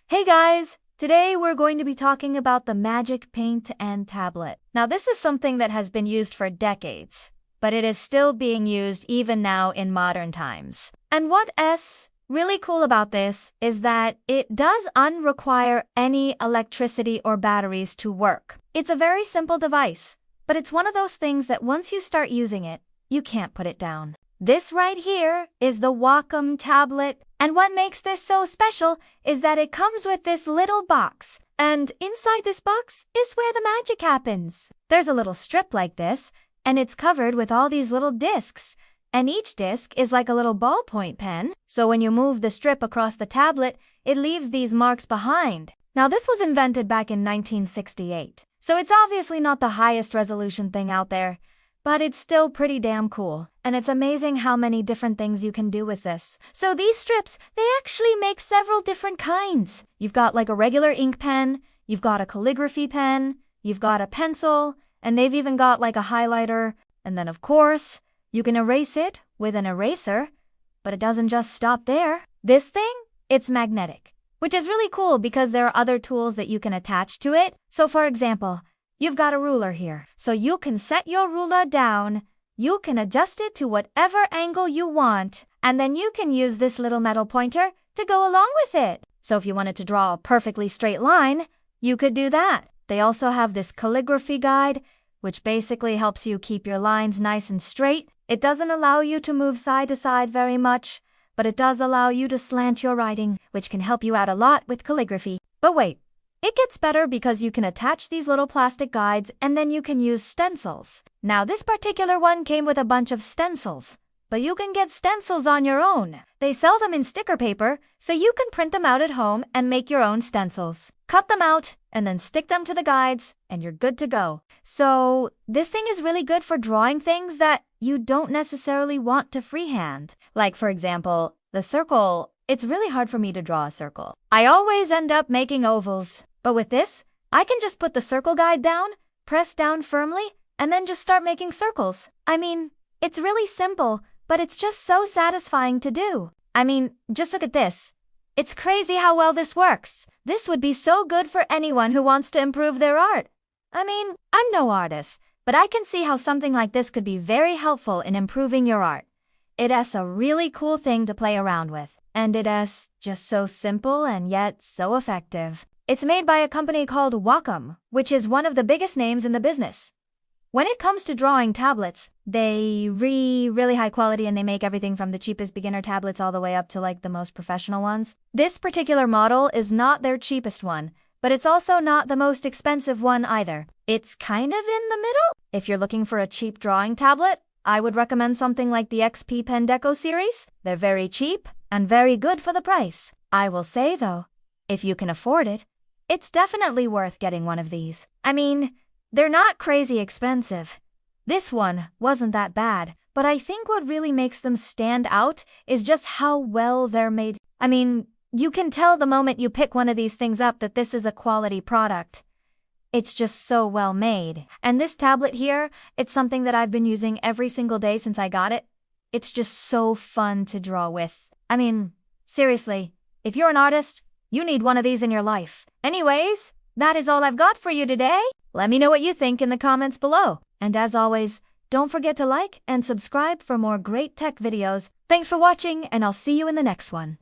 Hey guys! Today we're going to be talking about the magic paint and tablet. Now this is something that has been used for decades, but it is still being used even now in modern times. And what's really cool about this is that it does unrequire any electricity or batteries to work. It's a very simple device, but it's one of those things that once you start using it, you can't put it down. This right here is the Wacom tablet, and what makes this so special is that it comes with this little box, and inside this box is where the magic happens. There's a little strip like this, and it's covered with all these little discs, and each disc is like a little ballpoint pen, so when you move the strip across the tablet, it leaves these marks behind. Now this was invented back in 1968, so it's obviously not the highest resolution thing out there, but it's still pretty damn cool, and it's amazing how many different things you can do with this. So these strips, they actually make several different kinds. You've got like a regular ink pen, you've got a calligraphy pen, you've got a pencil, and they've even got like a highlighter, and then of course, you can erase it with an eraser, but it doesn't just stop there. This thing, it's magnetic, which is really cool because there are other tools that you can attach to it. So for example, you've got a ruler here, so you can set your ruler down, you can adjust it to whatever angle you want, and then you can use this little metal pointer to go along with it. So if you wanted to draw a perfectly straight line, you could do that. They also have this calligraphy guide, which basically helps you keep your lines nice and straight. It doesn't allow you to move side to side very much, but it does allow you to slant your writing, which can help you out a lot with calligraphy. But wait. It gets better because you can attach these little plastic guides and then you can use stencils. Now this particular one came with a bunch of stencils, but you can get stencils on your own. They sell them in sticker paper, so you can print them out at home and make your own stencils. Cut them out and then stick them to the guides and you're good to go. So this thing is really good for drawing things that you don't necessarily want to freehand. Like for example, the circle. It's really hard for me to draw a circle. I always end up making ovals. But with this, I can just put the circle guide down, press down firmly, and then just start making circles. I mean, it's really simple, but it's just so satisfying to do. I mean, just look at this. It's crazy how well this works. This would be so good for anyone who wants to improve their art. I mean, I'm no artist, but I can see how something like this could be very helpful in improving your art. It's a really cool thing to play around with. And it's just so simple and yet so effective. It's made by a company called Wacom, which is one of the biggest names in the business. When it comes to drawing tablets, they really high quality and they make everything from the cheapest beginner tablets all the way up to like the most professional ones. This particular model is not their cheapest one, but it's also not the most expensive one either. It's kind of in the middle. If you're looking for a cheap drawing tablet, I would recommend something like the XP Pen Deco series. They're very cheap and very good for the price. I will say though, if you can afford it, it's definitely worth getting one of these. I mean, they're not crazy expensive. This one wasn't that bad, but I think what really makes them stand out is just how well they're made. I mean, you can tell the moment you pick one of these things up that this is a quality product. It's just so well made. And this tablet here, it's something that I've been using every single day since I got it. It's just so fun to draw with. I mean, seriously, if you're an artist, you need one of these in your life. Anyways, that is all I've got for you today. Let me know what you think in the comments below. And as always, don't forget to like and subscribe for more great tech videos. Thanks for watching, and I'll see you in the next one.